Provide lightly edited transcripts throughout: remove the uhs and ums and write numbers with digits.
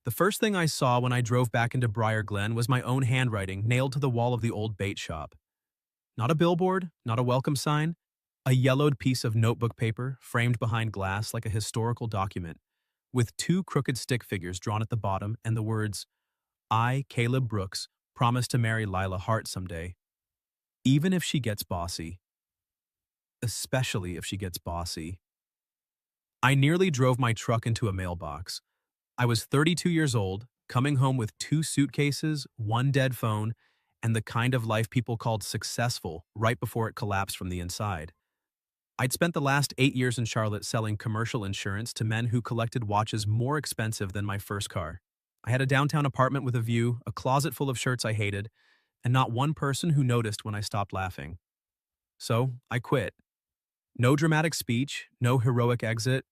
The first thing I saw when I drove back into Briar Glen was my own handwriting nailed to the wall of the old bait shop. Not a billboard, not a welcome sign, a yellowed piece of notebook paper framed behind glass like a historical document, with two crooked stick figures drawn at the bottom and the words, I, Caleb Brooks, promise to marry Lila Hart someday, even if she gets bossy. Especially if she gets bossy. I nearly drove my truck into a mailbox. I was 32 years old, coming home with two suitcases, one dead phone, and the kind of life people called successful right before it collapsed from the inside. I'd spent the last 8 years in Charlotte selling commercial insurance to men who collected watches more expensive than my first car. I had a downtown apartment with a view, a closet full of shirts I hated, and not one person who noticed when I stopped laughing. So, I quit. No dramatic speech, no heroic exit.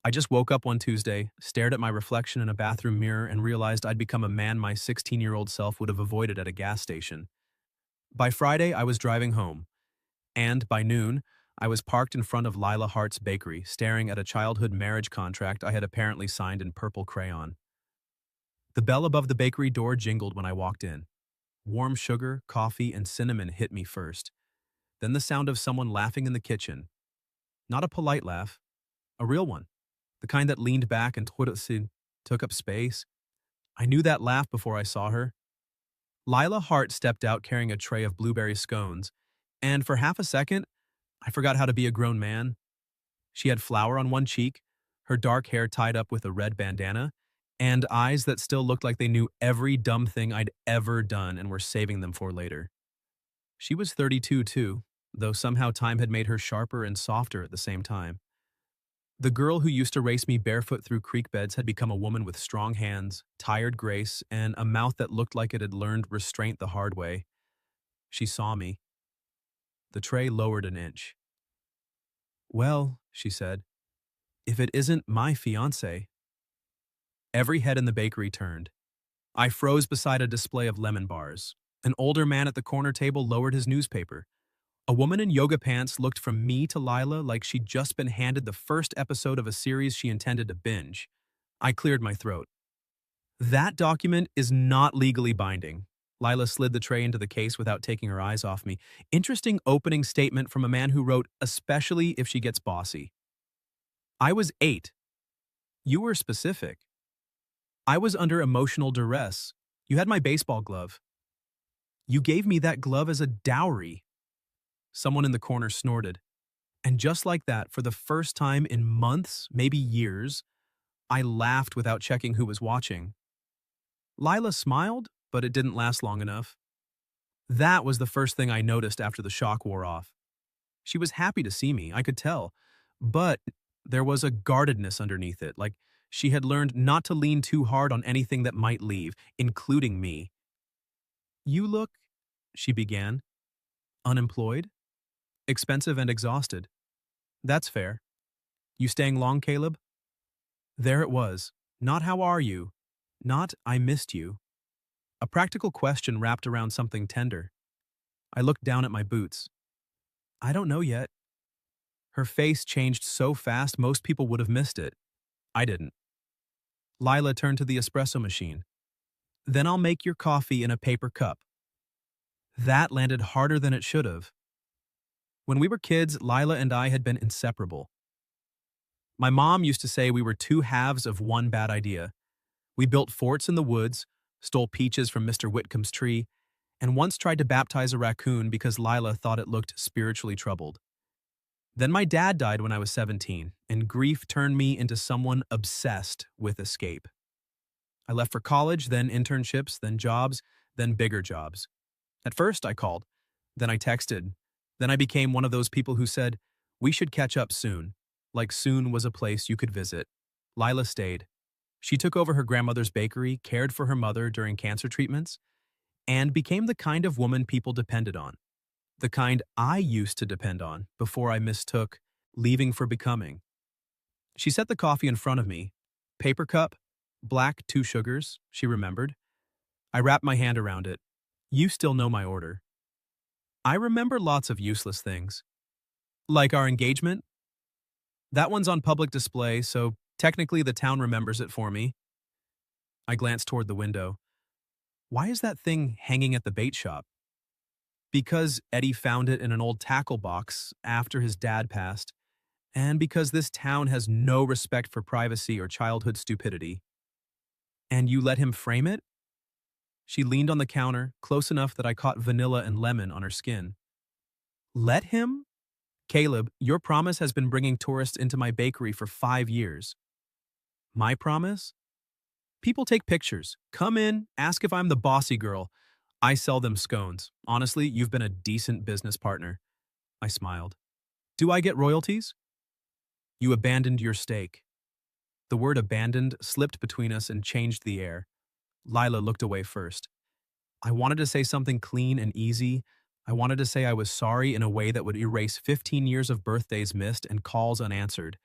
I just woke up one Tuesday, stared at my reflection in a bathroom mirror, and realized I'd become a man my 16-year-old self would have avoided at a gas station. By Friday, I was driving home, and by noon, I was parked in front of Lila Hart's bakery, staring at a childhood marriage contract I had apparently signed in purple crayon. The bell above the bakery door jingled when I walked in. Warm sugar, coffee, and cinnamon hit me first. Then the sound of someone laughing in the kitchen. Not a polite laugh, a real one. The kind that leaned back and took up space. I knew that laugh before I saw her. Lila Hart stepped out carrying a tray of blueberry scones, and for half a second, I forgot how to be a grown man. She had flour on one cheek, her dark hair tied up with a red bandana, and eyes that still looked like they knew every dumb thing I'd ever done and were saving them for later. She was 32 too, though somehow time had made her sharper and softer at the same time. The girl who used to race me barefoot through creek beds had become a woman with strong hands, tired grace, and a mouth that looked like it had learned restraint the hard way. She saw me. The tray lowered an inch. Well, she said, if it isn't my fiancé. Every head in the bakery turned. I froze beside a display of lemon bars. An older man at the corner table lowered his newspaper. A woman in yoga pants looked from me to Lila like she'd just been handed the first episode of a series she intended to binge. I cleared my throat. That document is not legally binding. Lila slid the tray into the case without taking her eyes off me. Interesting opening statement from a man who wrote, especially if she gets bossy. I was 8. You were specific. I was under emotional duress. You had my baseball glove. You gave me that glove as a dowry. Someone in the corner snorted. And just like that, for the first time in months, maybe years, I laughed without checking who was watching. Lila smiled, but it didn't last long enough. That was the first thing I noticed after the shock wore off. She was happy to see me, I could tell, but there was a guardedness underneath it, like she had learned not to lean too hard on anything that might leave, including me. You look, she began, unemployed? Expensive and exhausted. That's fair. You staying long, Caleb? There it was. Not how are you? Not I missed you. A practical question wrapped around something tender. I looked down at my boots. I don't know yet. Her face changed so fast most people would have missed it. I didn't. Lila turned to the espresso machine. Then I'll make your coffee in a paper cup. That landed harder than it should have. When we were kids, Lila and I had been inseparable. My mom used to say we were two halves of one bad idea. We built forts in the woods, stole peaches from Mr. Whitcomb's tree, and once tried to baptize a raccoon because Lila thought it looked spiritually troubled. Then my dad died when I was 17, and grief turned me into someone obsessed with escape. I left for college, then internships, then jobs, then bigger jobs. At first, I called. Then I texted. Then I became one of those people who said, we should catch up soon. Like soon was a place you could visit. Lila stayed. She took over her grandmother's bakery, cared for her mother during cancer treatments, and became the kind of woman people depended on. The kind I used to depend on before I mistook leaving for becoming. She set the coffee in front of me. Paper cup, black, 2 sugars, she remembered. I wrapped my hand around it. You still know my order. I remember lots of useless things. Like our engagement. That one's on public display, so technically the town remembers it for me. I glanced toward the window. Why is that thing hanging at the bait shop? Because Eddie found it in an old tackle box after his dad passed, and because this town has no respect for privacy or childhood stupidity. And you let him frame it? She leaned on the counter, close enough that I caught vanilla and lemon on her skin. Let him? Caleb, your promise has been bringing tourists into my bakery for 5 years. My promise? People take pictures, come in, ask if I'm the bossy girl. I sell them scones. Honestly, you've been a decent business partner. I smiled. Do I get royalties? You abandoned your stake. The word abandoned slipped between us and changed the air. Lila looked away first. I wanted to say something clean and easy. I wanted to say I was sorry in a way that would erase 15 years of birthdays missed and calls unanswered.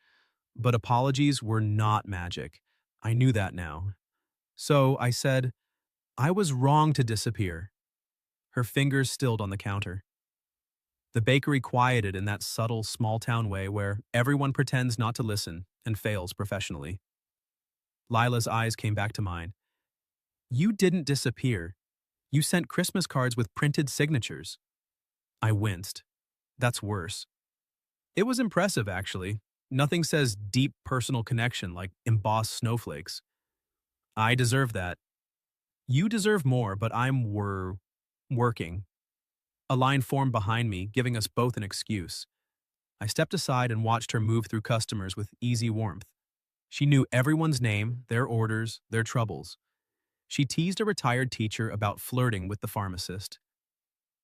But apologies were not magic. I knew that now. So I said, I was wrong to disappear. Her fingers stilled on the counter. The bakery quieted in that subtle, small-town way where everyone pretends not to listen and fails professionally. Lila's eyes came back to mine. You didn't disappear. You sent Christmas cards with printed signatures. I winced. That's worse. It was impressive, actually. Nothing says deep personal connection like embossed snowflakes. I deserve that. You deserve more, but I'm working. A line formed behind me, giving us both an excuse. I stepped aside and watched her move through customers with easy warmth. She knew everyone's name, their orders, their troubles. She teased a retired teacher about flirting with the pharmacist.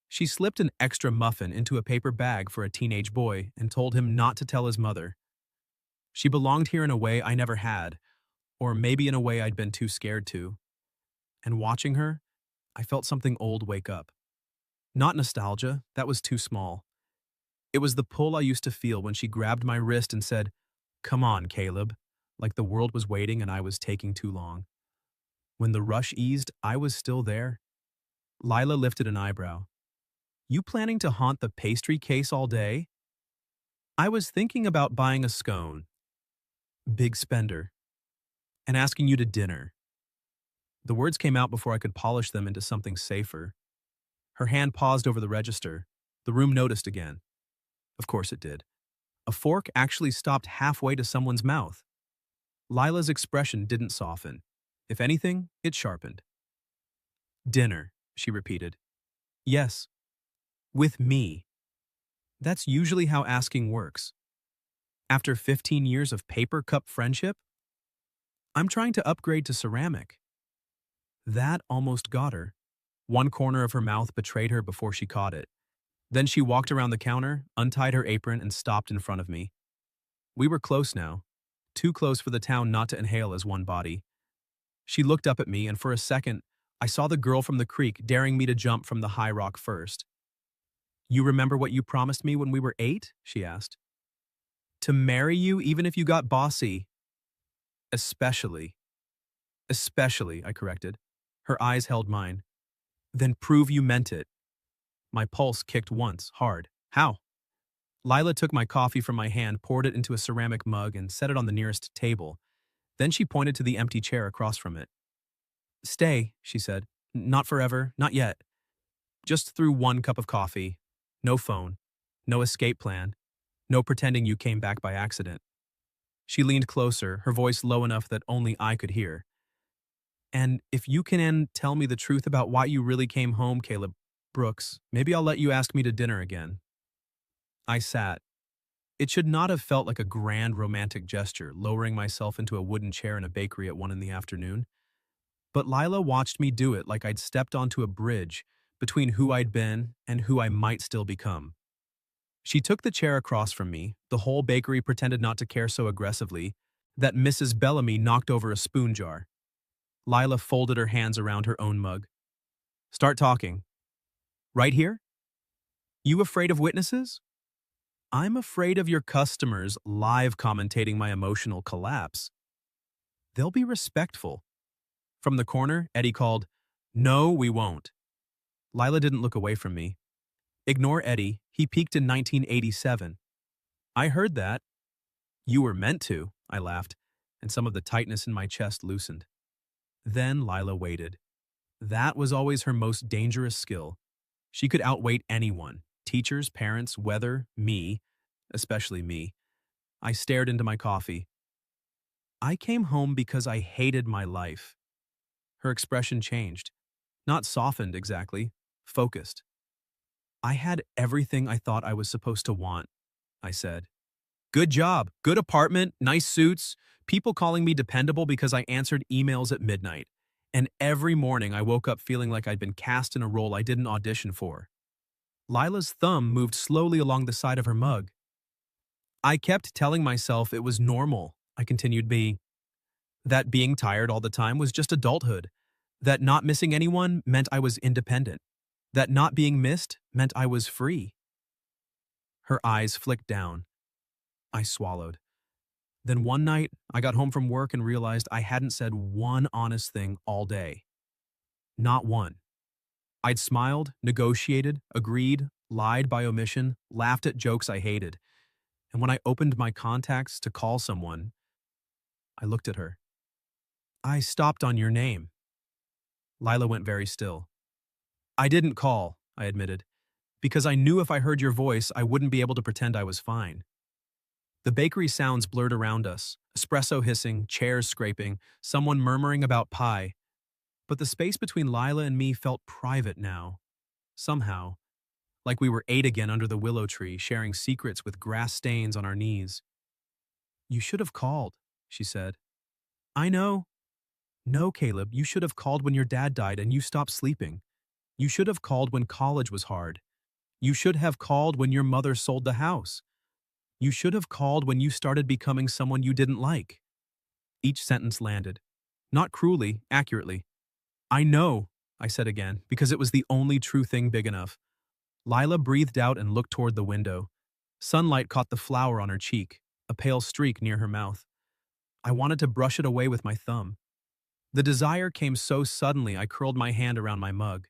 She slipped an extra muffin into a paper bag for a teenage boy and told him not to tell his mother. She belonged here in a way I never had, or maybe in a way I'd been too scared to. And watching her, I felt something old wake up. Not nostalgia, that was too small. It was the pull I used to feel when she grabbed my wrist and said, "Come on, Caleb," like the world was waiting and I was taking too long. When the rush eased, I was still there. Lila lifted an eyebrow. You planning to haunt the pastry case all day? I was thinking about buying a scone. Big spender. And asking you to dinner. The words came out before I could polish them into something safer. Her hand paused over the register. The room noticed again. Of course it did. A fork actually stopped halfway to someone's mouth. Lila's expression didn't soften. If anything, it sharpened. Dinner, she repeated. Yes. With me. That's usually how asking works. After 15 years of paper cup friendship, I'm trying to upgrade to ceramic. That almost got her. One corner of her mouth betrayed her before she caught it. Then she walked around the counter, untied her apron, and stopped in front of me. We were close now. Too close for the town not to inhale as one body. She looked up at me, and for a second, I saw the girl from the creek daring me to jump from the high rock first. You remember what you promised me when we were 8? She asked. To marry you even if you got bossy. Especially. Especially, I corrected. Her eyes held mine. Then prove you meant it. My pulse kicked once, hard. How? Lila took my coffee from my hand, poured it into a ceramic mug, and set it on the nearest table. Then she pointed to the empty chair across from it. Stay, she said. Not forever, not yet. Just through one cup of coffee. No phone. No escape plan. No pretending you came back by accident. She leaned closer, her voice low enough that only I could hear. And if you can tell me the truth about why you really came home, Caleb Brooks, maybe I'll let you ask me to dinner again. I sat. It should not have felt like a grand romantic gesture, lowering myself into a wooden chair in a bakery at 1 in the afternoon. But Lila watched me do it like I'd stepped onto a bridge between who I'd been and who I might still become. She took the chair across from me, the whole bakery pretended not to care so aggressively, that Mrs. Bellamy knocked over a spoon jar. Lila folded her hands around her own mug. Start talking. Right here? You afraid of witnesses? I'm afraid of your customers live commentating my emotional collapse. They'll be respectful. From the corner, Eddie called, No, we won't. Lila didn't look away from me. Ignore Eddie, he peaked in 1987. I heard that. You were meant to, I laughed, and some of the tightness in my chest loosened. Then Lila waited. That was always her most dangerous skill. She could outwait anyone, teachers, parents, weather, me, especially me. I stared into my coffee. I came home because I hated my life. Her expression changed. Not softened exactly, focused. I had everything I thought I was supposed to want, I said. Good job, good apartment, nice suits, people calling me dependable because I answered emails at midnight. And every morning I woke up feeling like I'd been cast in a role I didn't audition for. Lila's thumb moved slowly along the side of her mug. I kept telling myself it was normal, I continued being. That being tired all the time was just adulthood. That not missing anyone meant I was independent. That not being missed meant I was free. Her eyes flicked down. I swallowed. Then one night, I got home from work and realized I hadn't said one honest thing all day. Not one. I'd smiled, negotiated, agreed, lied by omission, laughed at jokes I hated. And when I opened my contacts to call someone, I looked at her. I stopped on your name. Lila went very still. I didn't call, I admitted, because I knew if I heard your voice, I wouldn't be able to pretend I was fine. The bakery sounds blurred around us, espresso hissing, chairs scraping, someone murmuring about pie. But the space between Lila and me felt private now. Somehow, like we were 8 again under the willow tree, sharing secrets with grass stains on our knees. You should have called, she said. I know. No, Caleb, you should have called when your dad died and you stopped sleeping. You should have called when college was hard. You should have called when your mother sold the house. You should have called when you started becoming someone you didn't like. Each sentence landed. Not cruelly, accurately. I know, I said again, because it was the only true thing big enough. Lila breathed out and looked toward the window. Sunlight caught the flower on her cheek, a pale streak near her mouth. I wanted to brush it away with my thumb. The desire came so suddenly I curled my hand around my mug.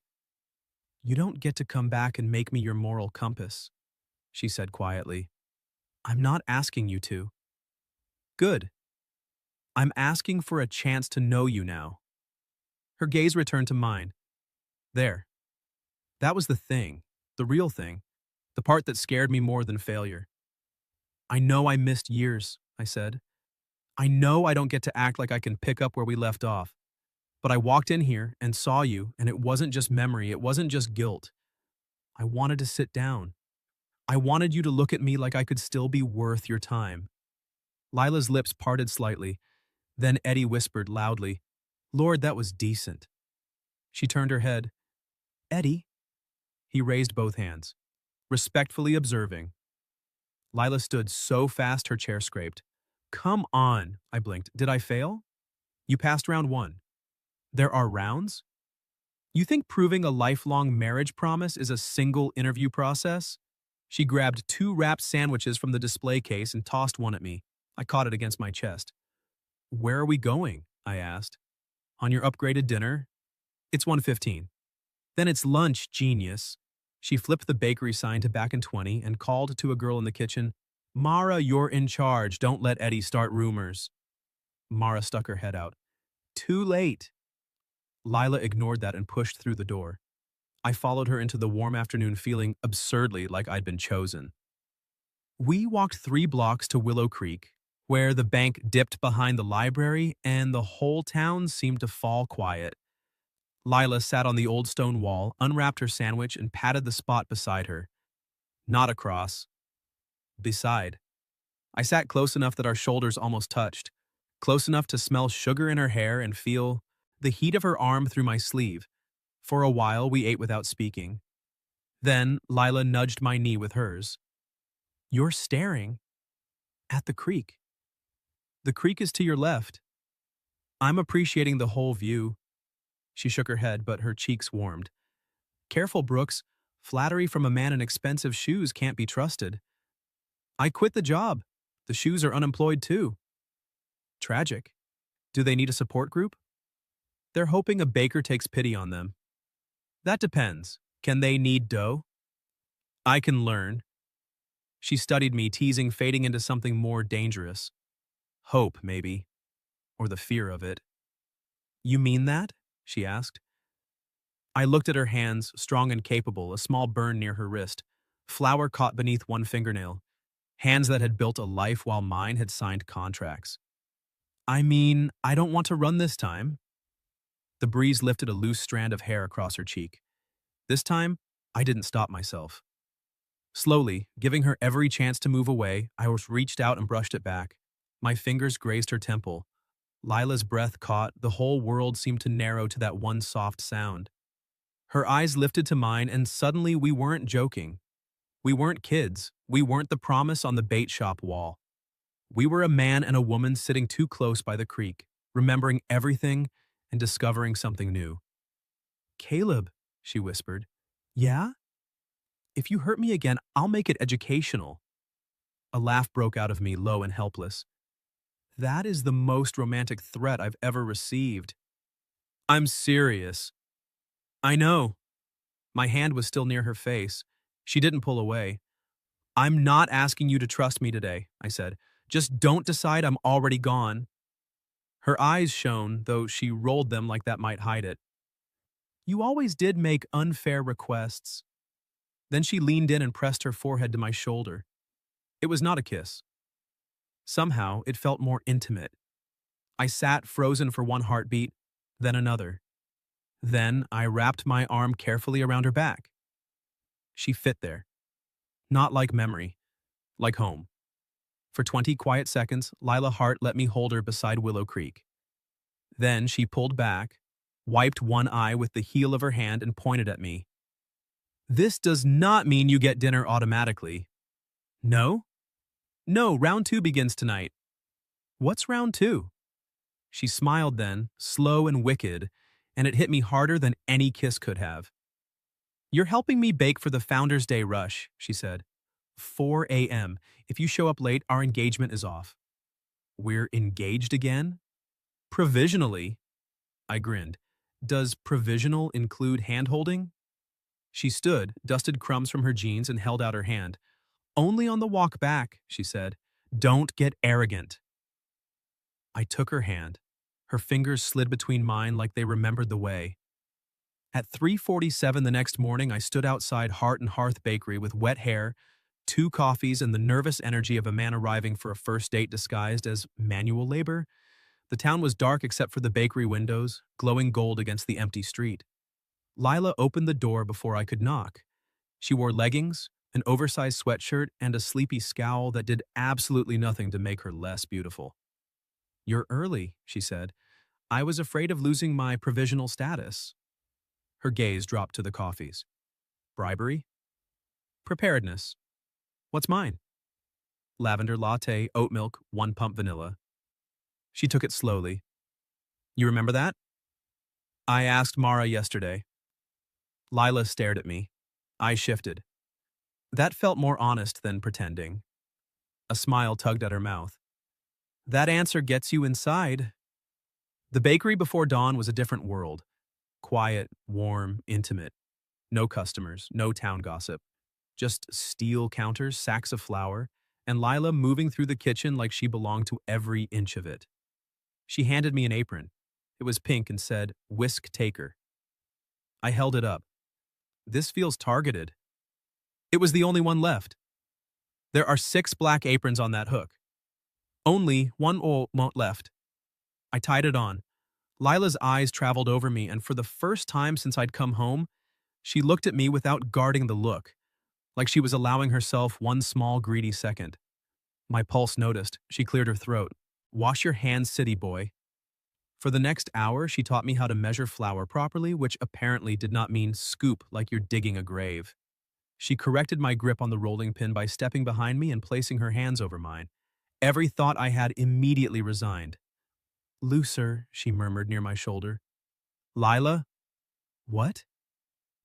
You don't get to come back and make me your moral compass, she said quietly. I'm not asking you to. Good. I'm asking for a chance to know you now. Her gaze returned to mine. There. That was the thing, the real thing, the part that scared me more than failure. I know I missed years, I said. I know I don't get to act like I can pick up where we left off. But I walked in here and saw you, and it wasn't just memory, it wasn't just guilt. I wanted to sit down. I wanted you to look at me like I could still be worth your time. Lila's lips parted slightly. Then Eddie whispered loudly, Lord, that was decent. She turned her head. Eddie? He raised both hands, respectfully observing. Lila stood so fast her chair scraped. Come on, I blinked. Did I fail? You passed round 1. There are rounds? You think proving a lifelong marriage promise is a single interview process? She grabbed 2 wrapped sandwiches from the display case and tossed one at me. I caught it against my chest. Where are we going? I asked. On your upgraded dinner? It's 1:15. Then it's lunch, genius. She flipped the bakery sign to back in 20 and called to a girl in the kitchen, Mara, you're in charge. Don't let Eddie start rumors. Mara stuck her head out. Too late. Lila ignored that and pushed through the door. I followed her into the warm afternoon feeling absurdly like I'd been chosen. We walked 3 blocks to Willow Creek, where the bank dipped behind the library and the whole town seemed to fall quiet. Lila sat on the old stone wall, unwrapped her sandwich, and patted the spot beside her. Not across. Beside. I sat close enough that our shoulders almost touched, close enough to smell sugar in her hair and feel the heat of her arm through my sleeve. For a while, we ate without speaking. Then, Lila nudged my knee with hers. You're staring at the creek. The creek is to your left. I'm appreciating the whole view. She shook her head, but her cheeks warmed. Careful, Brooks. Flattery from a man in expensive shoes can't be trusted. I quit the job. The shoes are unemployed too. Tragic. Do they need a support group? They're hoping a baker takes pity on them. That depends. Can they knead dough? I can learn. She studied me, teasing fading into something more dangerous. Hope, maybe. Or the fear of it. You mean that? She asked. I looked at her hands, strong and capable, a small burn near her wrist, flour caught beneath one fingernail, hands that had built a life while mine had signed contracts. I mean, I don't want to run this time. The breeze lifted a loose strand of hair across her cheek. This time, I didn't stop myself. Slowly, giving her every chance to move away, I was reached out and brushed it back. My fingers grazed her temple. Lila's breath caught, the whole world seemed to narrow to that one soft sound. Her eyes lifted to mine, and suddenly we weren't joking. We weren't kids. We weren't the promise on the bait shop wall. We were a man and a woman sitting too close by the creek, remembering everything and discovering something new. Caleb, she whispered. Yeah? If you hurt me again, I'll make it educational. A laugh broke out of me, low and helpless. That is the most romantic threat I've ever received. I'm serious. I know. My hand was still near her face. She didn't pull away. I'm not asking you to trust me today, I said. Just don't decide I'm already gone. Her eyes shone, though she rolled them like that might hide it. You always did make unfair requests. Then she leaned in and pressed her forehead to my shoulder. It was not a kiss. Somehow, it felt more intimate. I sat frozen for one heartbeat, then another. Then I wrapped my arm carefully around her back. She fit there. Not like memory, like home. For 20 quiet seconds, Lila Hart let me hold her beside Willow Creek. Then she pulled back, wiped one eye with the heel of her hand and pointed at me. This does not mean you get dinner automatically. No? No, round 2 begins tonight. What's round 2? She smiled then, slow and wicked, and it hit me harder than any kiss could have. You're helping me bake for the Founders Day rush, she said. 4 a.m. If you show up late, our engagement is off. We're engaged again? Provisionally. I grinned. Does provisional include hand-holding? She stood, dusted crumbs from her jeans, and held out her hand. Only on the walk back, she said. Don't get arrogant. I took her hand. Her fingers slid between mine like they remembered the way. At 3:47 the next morning, I stood outside Heart and Hearth Bakery with wet hair, 2 coffees, and the nervous energy of a man arriving for a first date disguised as manual labor. The town was dark except for the bakery windows, glowing gold against the empty street. Lila opened the door before I could knock. She wore leggings, an oversized sweatshirt, and a sleepy scowl that did absolutely nothing to make her less beautiful. You're early, she said. I was afraid of losing my provisional status. Her gaze dropped to the coffees. Bribery? Preparedness. What's mine? Lavender latte, oat milk, 1 pump vanilla. She took it slowly. You remember that? I asked Mara yesterday. Lila stared at me. I shifted. That felt more honest than pretending. A smile tugged at her mouth. That answer gets you inside. The bakery before dawn was a different world. Quiet, warm, intimate. No customers, no town gossip. Just steel counters, sacks of flour, and Lila moving through the kitchen like she belonged to every inch of it. She handed me an apron. It was pink and said, Whisk Taker. I held it up. This feels targeted. It was the only one left. There are 6 black aprons on that hook. Only one left. I tied it on. Lila's eyes traveled over me, and for the first time since I'd come home, she looked at me without guarding the look, like she was allowing herself one small greedy second. My pulse noticed. She cleared her throat. Wash your hands, city boy. For the next hour, she taught me how to measure flour properly, which apparently did not mean scoop like you're digging a grave. She corrected my grip on the rolling pin by stepping behind me and placing her hands over mine. Every thought I had immediately resigned. Looser, she murmured near my shoulder. Lila? What?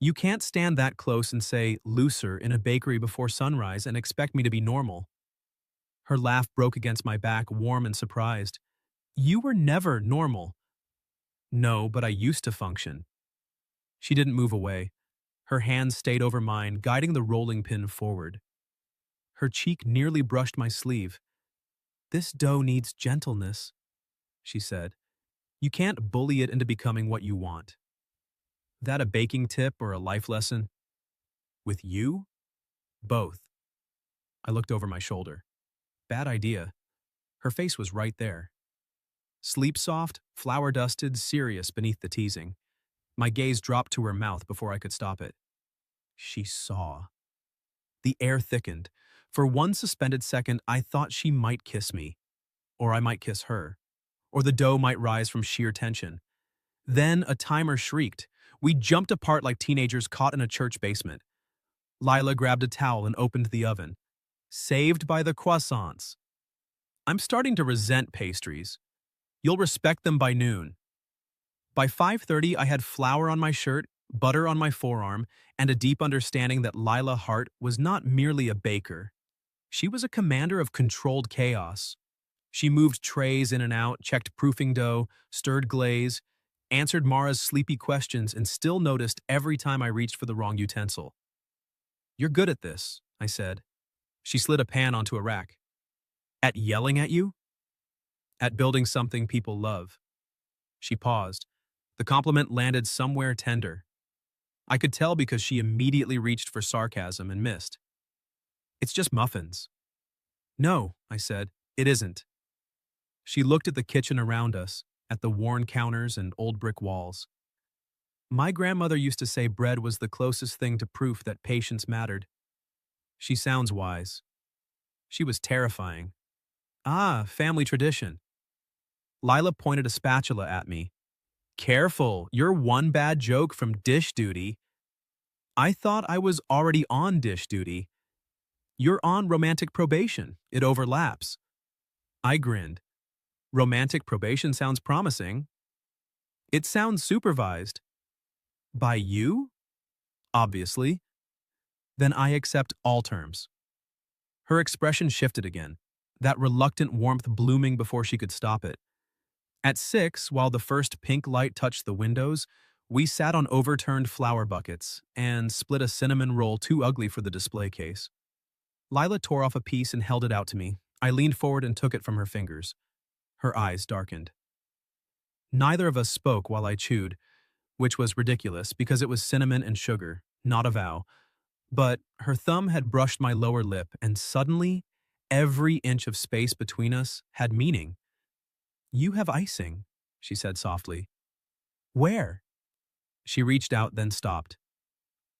You can't stand that close and say looser in a bakery before sunrise and expect me to be normal. Her laugh broke against my back, warm and surprised. You were never normal. No, but I used to function. She didn't move away. Her hands stayed over mine, guiding the rolling pin forward. Her cheek nearly brushed my sleeve. This dough needs gentleness, she said. You can't bully it into becoming what you want. That a baking tip or a life lesson? With you? Both. I looked over my shoulder. Bad idea. Her face was right there. Sleep soft, flower dusted, serious beneath the teasing. My gaze dropped to her mouth before I could stop it. She saw. The air thickened. For one suspended second, I thought she might kiss me. Or I might kiss her. Or the dough might rise from sheer tension. Then a timer shrieked. We jumped apart like teenagers caught in a church basement. Lila grabbed a towel and opened the oven. Saved by the croissants. I'm starting to resent pastries. You'll respect them by noon. By 5:30, I had flour on my shirt, butter on my forearm, and a deep understanding that Lila Hart was not merely a baker. She was a commander of controlled chaos. She moved trays in and out, checked proofing dough, stirred glaze, answered Mara's sleepy questions, and still noticed every time I reached for the wrong utensil. You're good at this, I said. She slid a pan onto a rack. At yelling at you? At building something people love. She paused. The compliment landed somewhere tender. I could tell because she immediately reached for sarcasm and missed. It's just muffins. No, I said, it isn't. She looked at the kitchen around us, at the worn counters and old brick walls. My grandmother used to say bread was the closest thing to proof that patience mattered. She sounds wise. She was terrifying. Ah, family tradition. Lila pointed a spatula at me. Careful, you're one bad joke from dish duty. I thought I was already on dish duty. You're on romantic probation. It overlaps. I grinned. Romantic probation sounds promising. It sounds supervised. By you? Obviously. Then I accept all terms. Her expression shifted again, that reluctant warmth blooming before she could stop it. At 6, while the first pink light touched the windows, we sat on overturned flour buckets and split a cinnamon roll too ugly for the display case. Lila tore off a piece and held it out to me. I leaned forward and took it from her fingers. Her eyes darkened. Neither of us spoke while I chewed, which was ridiculous because it was cinnamon and sugar, not a vow. But her thumb had brushed my lower lip, and suddenly, every inch of space between us had meaning. You have icing, she said softly. Where? She reached out, then stopped.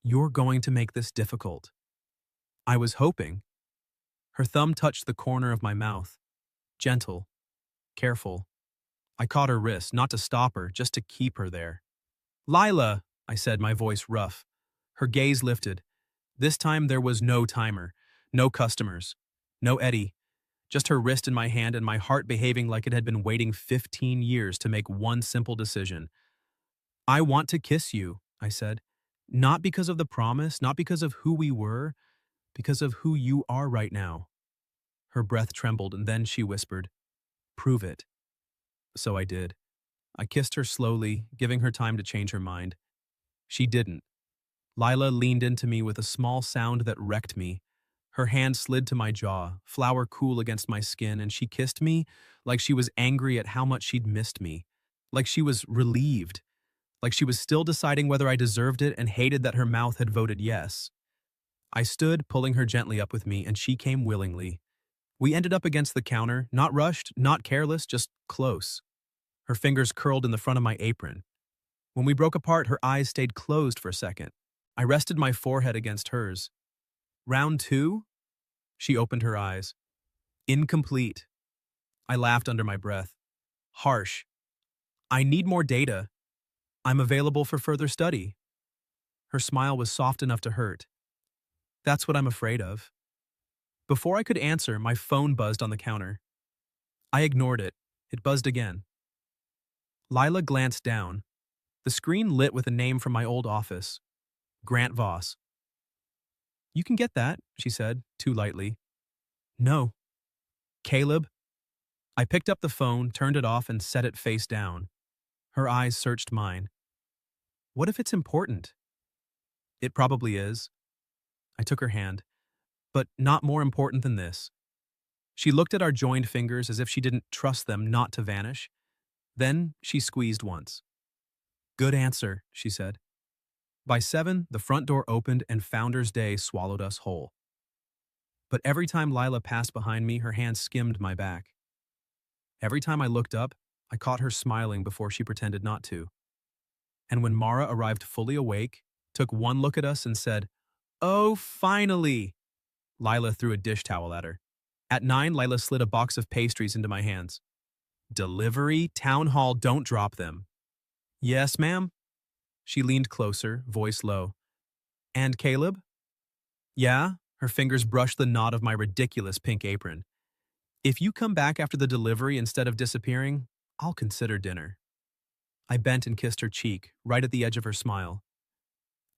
You're going to make this difficult. I was hoping. Her thumb touched the corner of my mouth. Gentle. Careful. I caught her wrist, not to stop her, just to keep her there. Lila, I said, my voice rough. Her gaze lifted. This time there was no timer, no customers, no Eddie. Just her wrist in my hand and my heart behaving like it had been waiting 15 years to make one simple decision. I want to kiss you, I said. Not because of the promise, not because of who we were, because of who you are right now. Her breath trembled, and then she whispered, Prove it. So I did. I kissed her slowly, giving her time to change her mind. She didn't. Lila leaned into me with a small sound that wrecked me. Her hand slid to my jaw, flour cool against my skin, and she kissed me like she was angry at how much she'd missed me, like she was relieved, like she was still deciding whether I deserved it and hated that her mouth had voted yes. I stood, pulling her gently up with me, and she came willingly. We ended up against the counter, not rushed, not careless, just close. Her fingers curled in the front of my apron. When we broke apart, her eyes stayed closed for a second. I rested my forehead against hers. Round 2? She opened her eyes. Incomplete. I laughed under my breath. Harsh. I need more data. I'm available for further study. Her smile was soft enough to hurt. That's what I'm afraid of. Before I could answer, my phone buzzed on the counter. I ignored it. It buzzed again. Lila glanced down. The screen lit with a name from my old office. Grant Voss. You can get that, she said, too lightly. No. Caleb? I picked up the phone, turned it off, and set it face down. Her eyes searched mine. What if it's important? It probably is. I took her hand. But not more important than this. She looked at our joined fingers as if she didn't trust them not to vanish. Then she squeezed once. Good answer, she said. By 7, the front door opened and Founder's Day swallowed us whole. But every time Lila passed behind me, her hand skimmed my back. Every time I looked up, I caught her smiling before she pretended not to. And when Mara arrived fully awake, took one look at us and said, "Oh, finally!" Lila threw a dish towel at her. At 9, Lila slid a box of pastries into my hands. Delivery? Town hall, don't drop them. Yes, ma'am. She leaned closer, voice low. And Caleb? Yeah, her fingers brushed the knot of my ridiculous pink apron. If you come back after the delivery instead of disappearing, I'll consider dinner. I bent and kissed her cheek, right at the edge of her smile.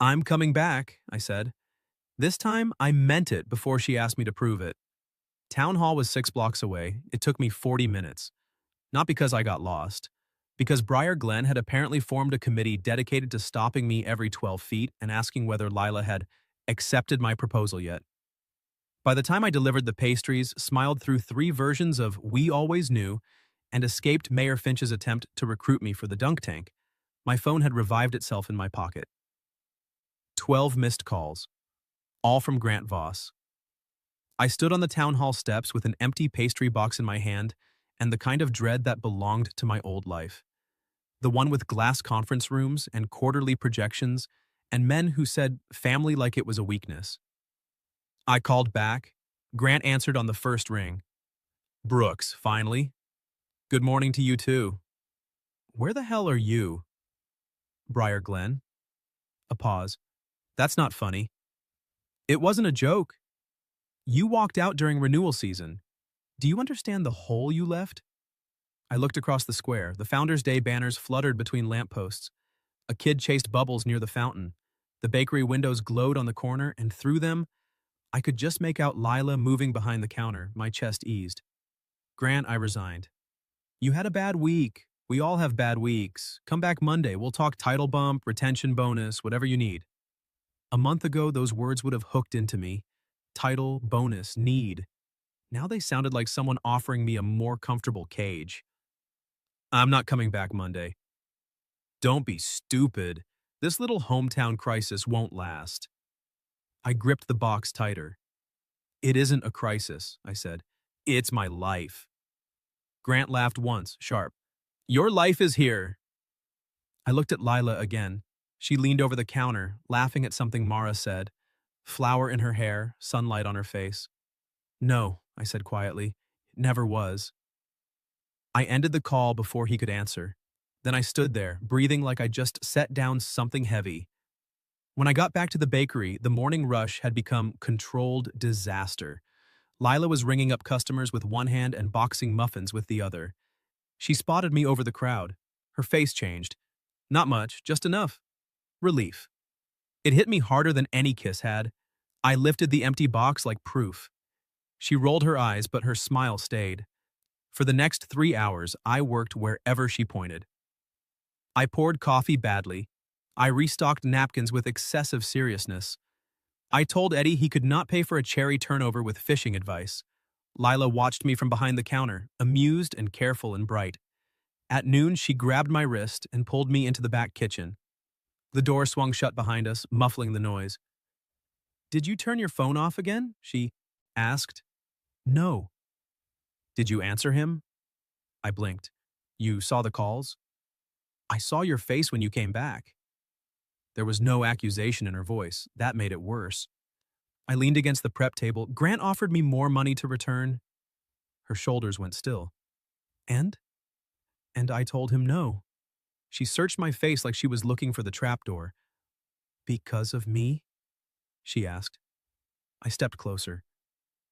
I'm coming back, I said. This time, I meant it before she asked me to prove it. Town hall was 6 blocks away. It took me 40 minutes. Not because I got lost. Because Briar Glen had apparently formed a committee dedicated to stopping me every 12 feet and asking whether Lila had accepted my proposal yet. By the time I delivered the pastries, smiled through 3 versions of We Always Knew, and escaped Mayor Finch's attempt to recruit me for the dunk tank, my phone had revived itself in my pocket. 12 missed calls, all from Grant Voss. I stood on the town hall steps with an empty pastry box in my hand and the kind of dread that belonged to my old life. The one with glass conference rooms and quarterly projections and men who said family like it was a weakness. I called back. Grant answered on the first ring. Brooks, finally. Good morning to you too. Where the hell are you? Briar Glen. A pause. That's not funny. It wasn't a joke. You walked out during renewal season. Do you understand the hole you left? I looked across the square. The Founder's Day banners fluttered between lampposts. A kid chased bubbles near the fountain. The bakery windows glowed on the corner, and through them, I could just make out Lila moving behind the counter, my chest eased. Grant, I resigned. You had a bad week. We all have bad weeks. Come back Monday. We'll talk title bump, retention bonus, whatever you need. A month ago, those words would have hooked into me. Title, bonus, need. Now they sounded like someone offering me a more comfortable cage. I'm not coming back Monday. Don't be stupid. This little hometown crisis won't last. I gripped the box tighter. It isn't a crisis, I said. It's my life. Grant laughed once, sharp. Your life is here. I looked at Lila again. She leaned over the counter, laughing at something Mara said. Flour in her hair, sunlight on her face. No, I said quietly. It never was. I ended the call before he could answer. Then I stood there, breathing like I just set down something heavy. When I got back to the bakery, the morning rush had become controlled disaster. Lila was ringing up customers with one hand and boxing muffins with the other. She spotted me over the crowd. Her face changed. Not much, just enough. Relief. It hit me harder than any kiss had. I lifted the empty box like proof. She rolled her eyes, but her smile stayed. For the next 3 hours, I worked wherever she pointed. I poured coffee badly. I restocked napkins with excessive seriousness. I told Eddie he could not pay for a cherry turnover with fishing advice. Lila watched me from behind the counter, amused and careful and bright. At noon, she grabbed my wrist and pulled me into the back kitchen. The door swung shut behind us, muffling the noise. Did you turn your phone off again? She asked. No. Did you answer him? I blinked. You saw the calls? I saw your face when you came back. There was no accusation in her voice. That made it worse. I leaned against the prep table. Grant offered me more money to return. Her shoulders went still. And I told him no. She searched my face like she was looking for the trapdoor. Because of me? She asked. I stepped closer.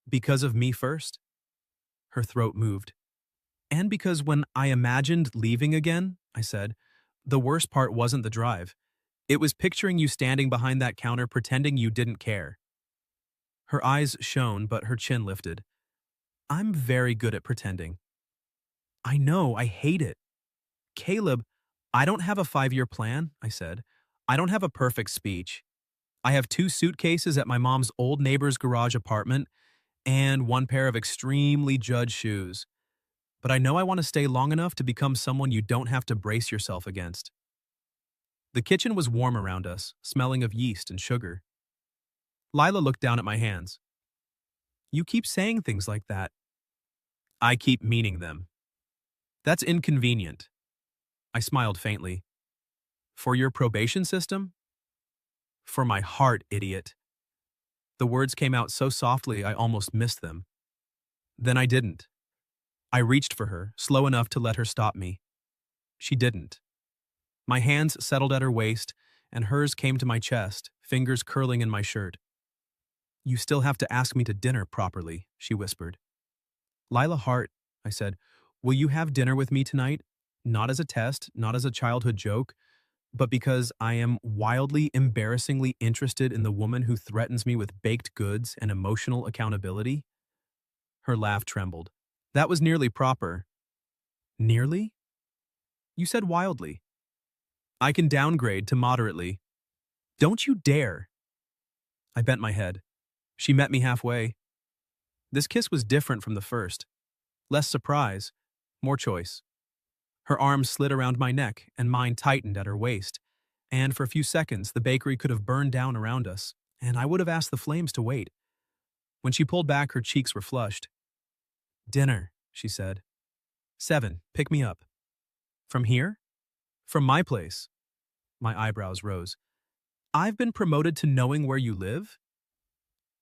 Because of me first? Her throat moved. And because when I imagined leaving again, I said, the worst part wasn't the drive. It was picturing you standing behind that counter pretending you didn't care. Her eyes shone, but her chin lifted. I'm very good at pretending. I know, I hate it. Caleb, I don't have a 5-year plan, I said. I don't have a perfect speech. I have 2 suitcases at my mom's old neighbor's garage apartment and 1 pair of extremely judged shoes. but I know I want to stay long enough to become someone you don't have to brace yourself against. The kitchen was warm around us, smelling of yeast and sugar. Lila looked down at my hands. You keep saying things like that. I keep meaning them. That's inconvenient. I smiled faintly. For your probation system? For my heart, idiot. The words came out so softly I almost missed them. Then I didn't. I reached for her, slow enough to let her stop me. She didn't. My hands settled at her waist, and hers came to my chest, fingers curling in my shirt. You still have to ask me to dinner properly, she whispered. Lila Hart, I said, will you have dinner with me tonight? Not as a test, not as a childhood joke, but because I am wildly, embarrassingly interested in the woman who threatens me with baked goods and emotional accountability? Her laugh trembled. That was nearly proper. Nearly? You said wildly. I can downgrade to moderately. Don't you dare. I bent my head. She met me halfway. This kiss was different from the first. Less surprise, more choice. Her arms slid around my neck and mine tightened at her waist, and for a few seconds the bakery could have burned down around us, and I would have asked the flames to wait. When she pulled back, her cheeks were flushed. Dinner, she said. 7, pick me up. From here? From my place. My eyebrows rose. I've been promoted to knowing where you live?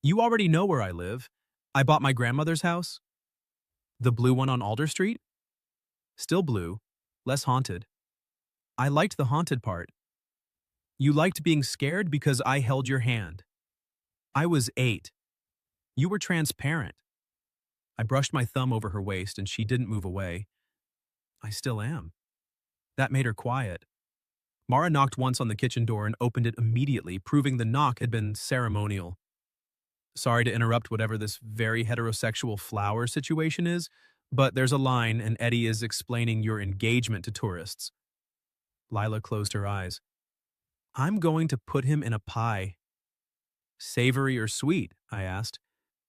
You already know where I live. I bought my grandmother's house. The blue one on Alder Street? Still blue, less haunted. I liked the haunted part. You liked being scared because I held your hand. I was 8. You were transparent. I brushed my thumb over her waist and she didn't move away. I still am. That made her quiet. Mara knocked once on the kitchen door and opened it immediately, proving the knock had been ceremonial. Sorry to interrupt whatever this very heterosexual flower situation is, but there's a line and Eddie is explaining your engagement to tourists. Lila closed her eyes. I'm going to put him in a pie. Savory or sweet? I asked.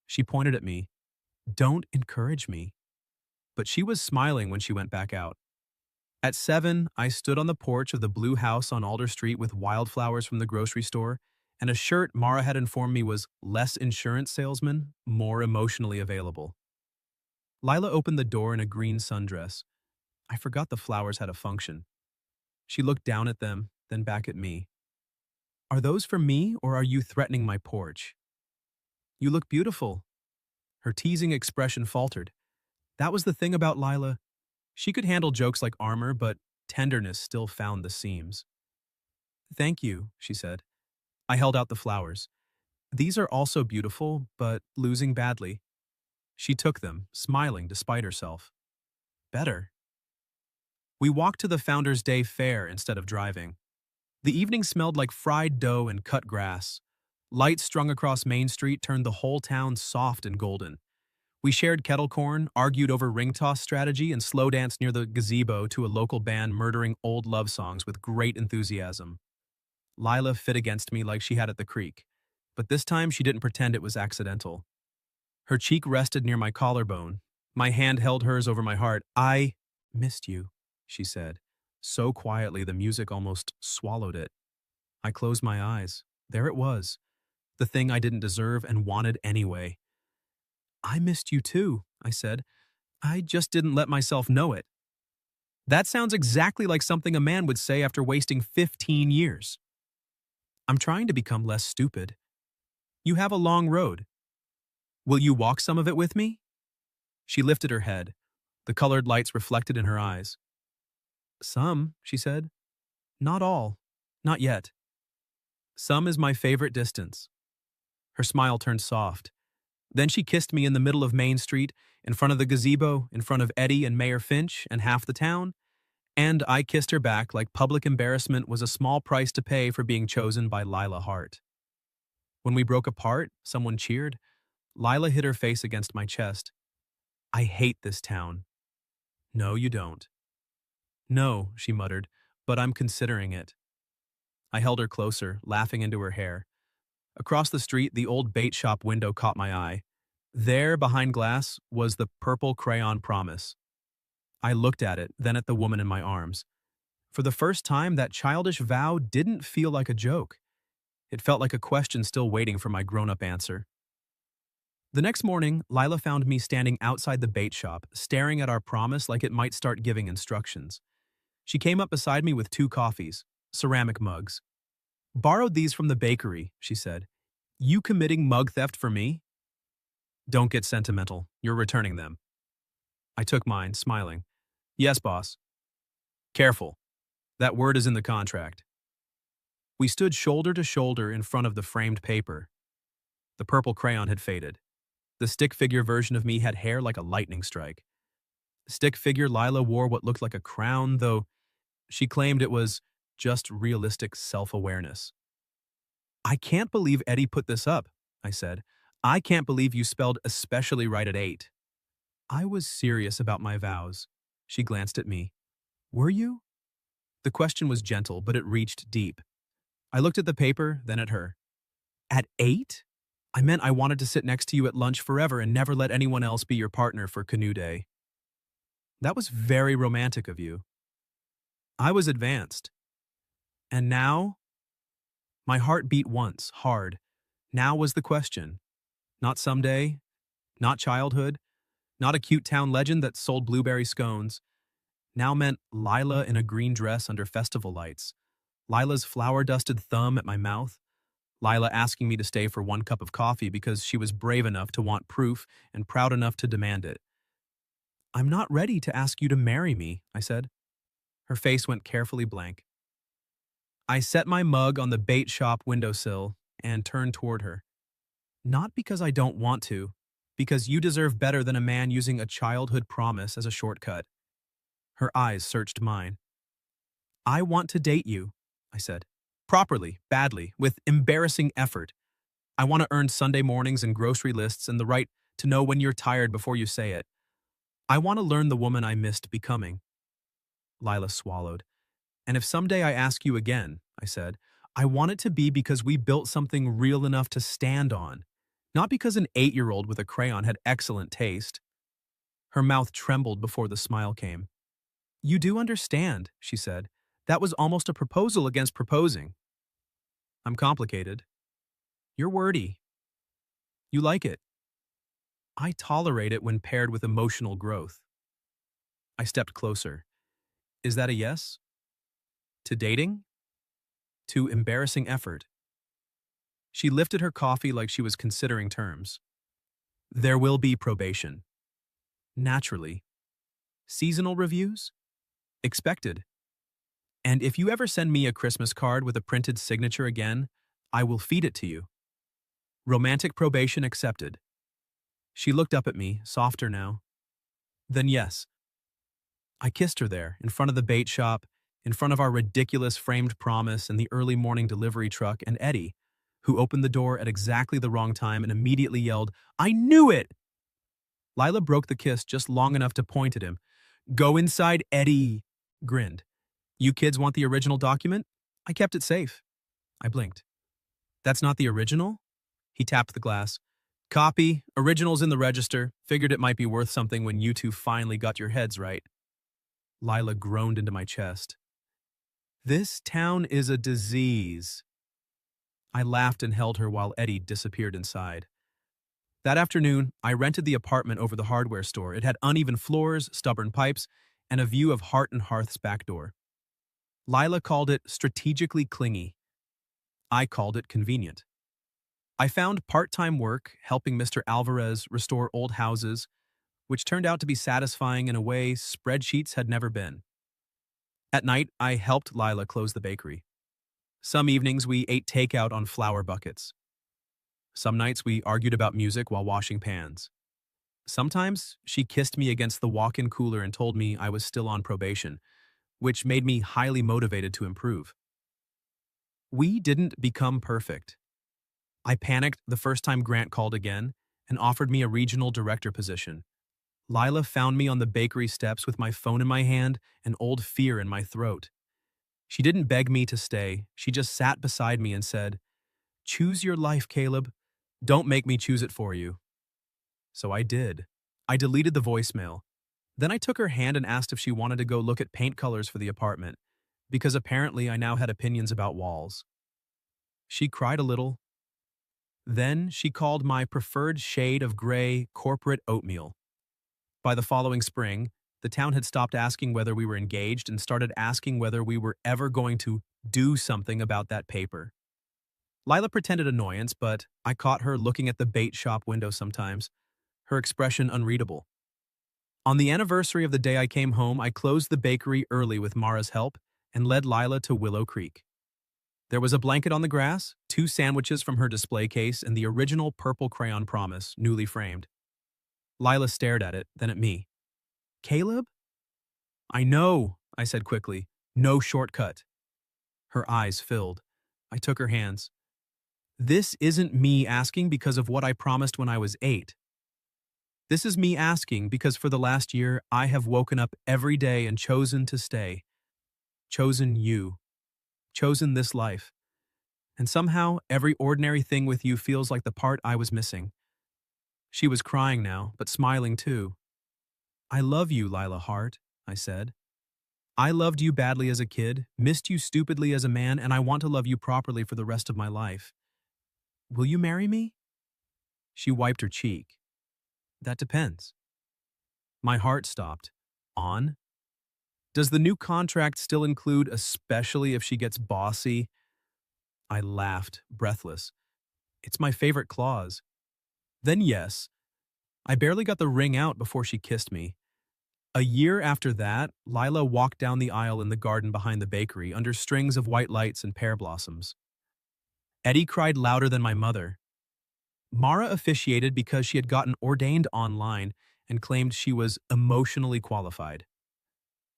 She pointed at me. Don't encourage me. But she was smiling when she went back out. At 7, I stood on the porch of the blue house on Alder Street with wildflowers from the grocery store and a shirt Mara had informed me was less insurance salesman, more emotionally available. Lila opened the door in a green sundress. I forgot the flowers had a function. She looked down at them, then back at me. Are those for me, or are you threatening my porch? You look beautiful. Her teasing expression faltered. That was the thing about Lila. She could handle jokes like armor, but tenderness still found the seams. Thank you, she said. I held out the flowers. These are also beautiful, but losing badly. She took them, smiling despite herself. Better. We walked to the Founders' Day Fair instead of driving. The evening smelled like fried dough and cut grass. Lights strung across Main Street turned the whole town soft and golden. We shared kettle corn, argued over ring toss strategy, and slow danced near the gazebo to a local band murdering old love songs with great enthusiasm. Lila fit against me like she had at the creek, but this time she didn't pretend it was accidental. Her cheek rested near my collarbone. My hand held hers over my heart. I missed you, she said, so quietly the music almost swallowed it. I closed my eyes. There it was, the thing I didn't deserve and wanted anyway. I missed you too, I said. I just didn't let myself know it. That sounds exactly like something a man would say after wasting 15 years. I'm trying to become less stupid. You have a long road. Will you walk some of it with me? She lifted her head. The colored lights reflected in her eyes. Some, she said. Not all. Not yet. Some is my favorite distance. Her smile turned soft. Then she kissed me in the middle of Main Street, in front of the gazebo, in front of Eddie and Mayor Finch and half the town, and I kissed her back like public embarrassment was a small price to pay for being chosen by Lila Hart. When we broke apart, someone cheered. Lila hid her face against my chest. I hate this town. No, you don't. No, she muttered, but I'm considering it. I held her closer, laughing into her hair. Across the street, the old bait shop window caught my eye. There, behind glass, was the purple crayon promise. I looked at it, then at the woman in my arms. For the first time, that childish vow didn't feel like a joke. It felt like a question still waiting for my grown-up answer. The next morning, Lila found me standing outside the bait shop, staring at our promise like it might start giving instructions. She came up beside me with 2 coffees, ceramic mugs. "Borrowed these from the bakery," she said. "You committing mug theft for me?" "Don't get sentimental. You're returning them." I took mine, smiling. "Yes, boss." "Careful. That word is in the contract." We stood shoulder to shoulder in front of the framed paper. The purple crayon had faded. The stick figure version of me had hair like a lightning strike. Stick figure Lila wore what looked like a crown, though she claimed it was just realistic self-awareness. "I can't believe Eddie put this up," I said. "I can't believe you spelled especially right at 8. I was serious about my vows. She glanced at me. "Were you?" The question was gentle, but it reached deep. I looked at the paper, then at her. "At 8? I meant I wanted to sit next to you at lunch forever and never let anyone else be your partner for canoe day." "That was very romantic of you." I was advanced. "And now?" My heart beat once, hard. Now was the question. Not someday, not childhood, not a cute town legend that sold blueberry scones. Now meant Lila in a green dress under festival lights, Lila's flour-dusted thumb at my mouth, Lila asking me to stay for 1 cup of coffee because she was brave enough to want proof and proud enough to demand it. "I'm not ready to ask you to marry me," I said. Her face went carefully blank. I set my mug on the bait shop windowsill and turned toward her. "Not because I don't want to, because you deserve better than a man using a childhood promise as a shortcut." Her eyes searched mine. "I want to date you," I said. "Properly, badly, with embarrassing effort. I want to earn Sunday mornings and grocery lists and the right to know when you're tired before you say it. I want to learn the woman I missed becoming." Lila swallowed. "And if someday I ask you again," I said, "I want it to be because we built something real enough to stand on, not because an 8-year-old with a crayon had excellent taste." Her mouth trembled before the smile came. "You do understand," she said. "That was almost a proposal against proposing." "I'm complicated." "You're wordy." "You like it." "I tolerate it when paired with emotional growth." I stepped closer. "Is that a yes? To dating? To embarrassing effort?" She lifted her coffee like she was considering terms. "There will be probation. Naturally. Seasonal reviews? Expected. And if you ever send me a Christmas card with a printed signature again, I will feed it to you. Romantic probation accepted." She looked up at me, softer now. "Then yes." I kissed her there, in front of the bait shop, in front of our ridiculous framed promise and the early morning delivery truck and Eddie, who opened the door at exactly the wrong time and immediately yelled, "I knew it!" Lila broke the kiss just long enough to point at him. "Go inside, Eddie," grinned. "You kids want the original document? I kept it safe." I blinked. "That's not the original?" He tapped the glass. "Copy, original's in the register. Figured it might be worth something when you two finally got your heads right." Lila groaned into my chest. "This town is a disease." I laughed and held her while Eddie disappeared inside. That afternoon, I rented the apartment over the hardware store. It had uneven floors, stubborn pipes, and a view of Heart and Hearth's back door. Lila called it strategically clingy. I called it convenient. I found part-time work helping Mr. Alvarez restore old houses, which turned out to be satisfying in a way spreadsheets had never been. At night, I helped Lila close the bakery. Some evenings, we ate takeout on flour buckets. Some nights, we argued about music while washing pans. Sometimes, she kissed me against the walk-in cooler and told me I was still on probation, which made me highly motivated to improve. We didn't become perfect. I panicked the first time Grant called again and offered me a regional director position. Lila found me on the bakery steps with my phone in my hand and old fear in my throat. She didn't beg me to stay. She just sat beside me and said, "Choose your life, Caleb. Don't make me choose it for you." So I did. I deleted the voicemail. Then I took her hand and asked if she wanted to go look at paint colors for the apartment, because apparently I now had opinions about walls. She cried a little. Then she called my preferred shade of gray corporate oatmeal. By the following spring, the town had stopped asking whether we were engaged and started asking whether we were ever going to do something about that paper. Lila pretended annoyance, but I caught her looking at the bait shop window sometimes, her expression unreadable. On the anniversary of the day I came home, I closed the bakery early with Mara's help and led Lila to Willow Creek. There was a blanket on the grass, 2 sandwiches from her display case, and the original purple crayon promise, newly framed. Lila stared at it, then at me. Caleb? I know, I said quickly. No shortcut. Her eyes filled. I took her hands. This isn't me asking because of what I promised when I was 8. This is me asking because for the last year, I have woken up every day and chosen to stay. Chosen you. Chosen this life. And somehow, every ordinary thing with you feels like the part I was missing. She was crying now, but smiling too. I love you, Lila Hart, I said. I loved you badly as a kid, missed you stupidly as a man, and I want to love you properly for the rest of my life. Will you marry me? She wiped her cheek. That depends. My heart stopped. On? Does the new contract still include especially if she gets bossy? I laughed, breathless. It's my favorite clause. Then yes. I barely got the ring out before she kissed me. A year after that, Lila walked down the aisle in the garden behind the bakery under strings of white lights and pear blossoms. Eddie cried louder than my mother. Mara officiated because she had gotten ordained online and claimed she was emotionally qualified.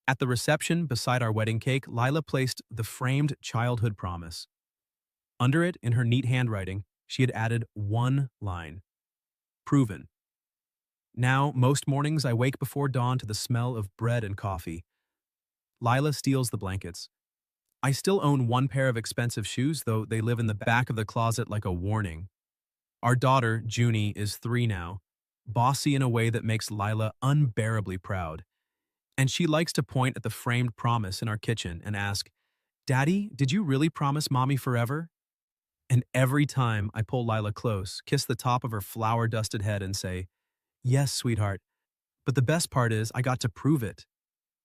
At the reception beside our wedding cake, Lila placed the framed childhood promise. Under it, in her neat handwriting, she had added one line. Proven. Now, most mornings I wake before dawn to the smell of bread and coffee. Lila steals the blankets. I still own one pair of expensive shoes, though they live in the back of the closet like a warning. Our daughter, Junie, is 3 now, bossy in a way that makes Lila unbearably proud. And she likes to point at the framed promise in our kitchen and ask, Daddy, did you really promise Mommy forever? And every time I pull Lila close, kiss the top of her flour-dusted head and say, Yes, sweetheart, but the best part is I got to prove it.